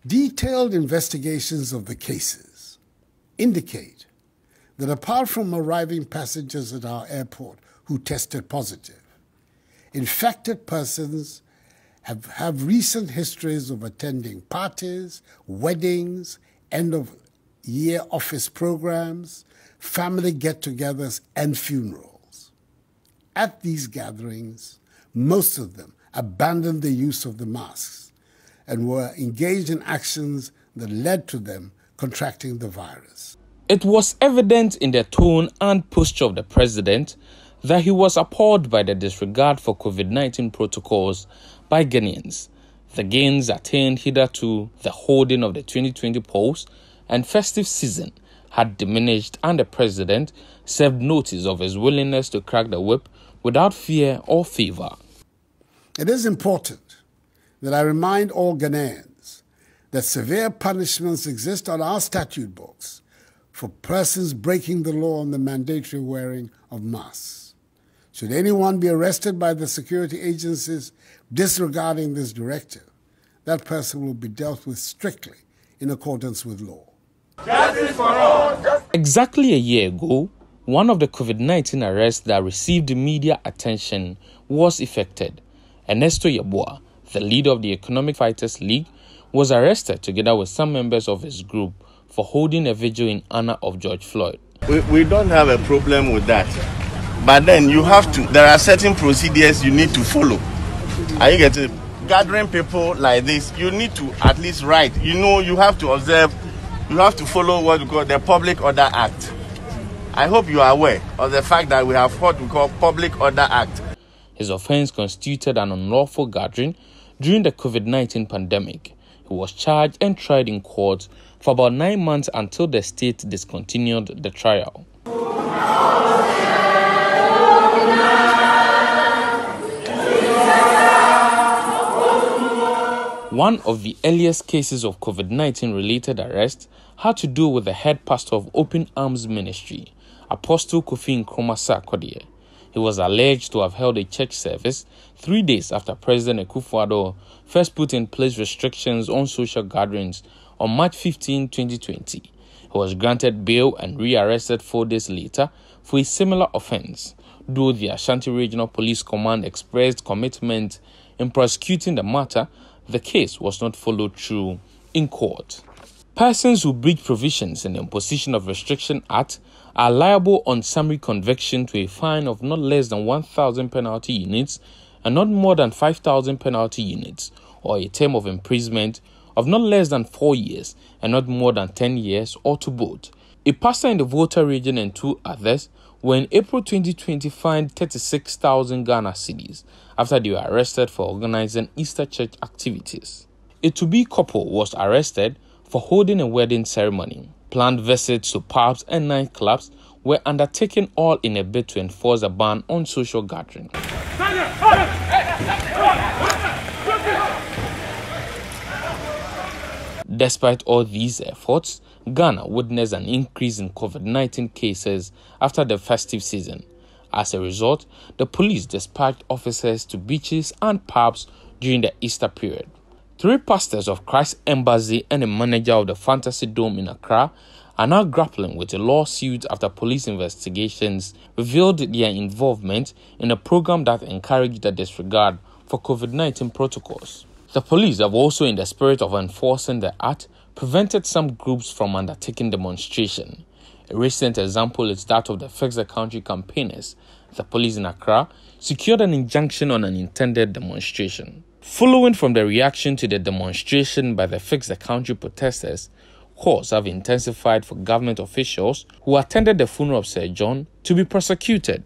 Detailed investigations of the cases indicate that apart from arriving passengers at our airport who tested positive, infected persons have recent histories of attending parties, weddings, end-of-year office programs, family get-togethers, and funerals. At these gatherings, most of them abandoned the use of the masks and were engaged in actions that led to them contracting the virus. It was evident in the tone and posture of the president that he was appalled by the disregard for COVID-19 protocols by Ghanaians. The gains attained hitherto, the holding of the 2020 polls and festive season had diminished, and the president served notice of his willingness to crack the whip without fear or favor. It is important that I remind all Ghanaians that severe punishments exist on our statute books for persons breaking the law on the mandatory wearing of masks. Should anyone be arrested by the security agencies disregarding this directive, that person will be dealt with strictly in accordance with law. Justice for all. Exactly a year ago, one of the COVID-19 arrests that received media attention was effected. Ernesto Yeboah, the leader of the Economic Fighters League, was arrested together with some members of his group for holding a vigil in honor of George Floyd. We don't have a problem with that. But then there are certain procedures you need to follow. Are you getting it? Gathering people like this, you need to at least write. You have to observe, you have to follow what we call the Public Order Act. I hope you are aware of the fact that we have what we call Public Order Act. His offense constituted an unlawful gathering during the COVID-19 pandemic. He was charged and tried in court for about 9 months until the state discontinued the trial. One of the earliest cases of COVID-19 related arrest had to do with the head pastor of Open Arms Ministry, Apostle Kofi Nkrumah Sarkodie. He was alleged to have held a church service 3 days after President Akufo-Addo first put in place restrictions on social gatherings on March 15, 2020. He was granted bail and rearrested 4 days later for a similar offense, though the Ashanti Regional Police Command expressed commitment in prosecuting the matter. The case was not followed through in court. Persons who breach provisions in the Imposition of Restriction Act are liable on summary conviction to a fine of not less than 1,000 penalty units and not more than 5,000 penalty units, or a term of imprisonment of not less than 4 years and not more than 10 years, or to both. A pastor in the Volta region and 2 others were in April 2020 fined 36,000 Ghana cedis after they were arrested for organizing Easter church activities. A to-be couple was arrested for holding a wedding ceremony. Planned visits to pubs and nightclubs were undertaken, all in a bid to enforce a ban on social gathering. Despite all these efforts, Ghana witnessed an increase in COVID-19 cases after the festive season. As a result, the police dispatched officers to beaches and pubs during the Easter period. 3 pastors of Christ Embassy and a manager of the Fantasy Dome in Accra are now grappling with a lawsuit after police investigations revealed their involvement in a program that encouraged the disregard for COVID-19 protocols. The police have also, in the spirit of enforcing the act, prevented some groups from undertaking demonstration. A recent example is that of the Fix the Country campaigners. The police in Accra secured an injunction on an intended demonstration. Following from the reaction to the demonstration by the Fix the Country protesters, calls have intensified for government officials who attended the funeral of Sir John to be prosecuted.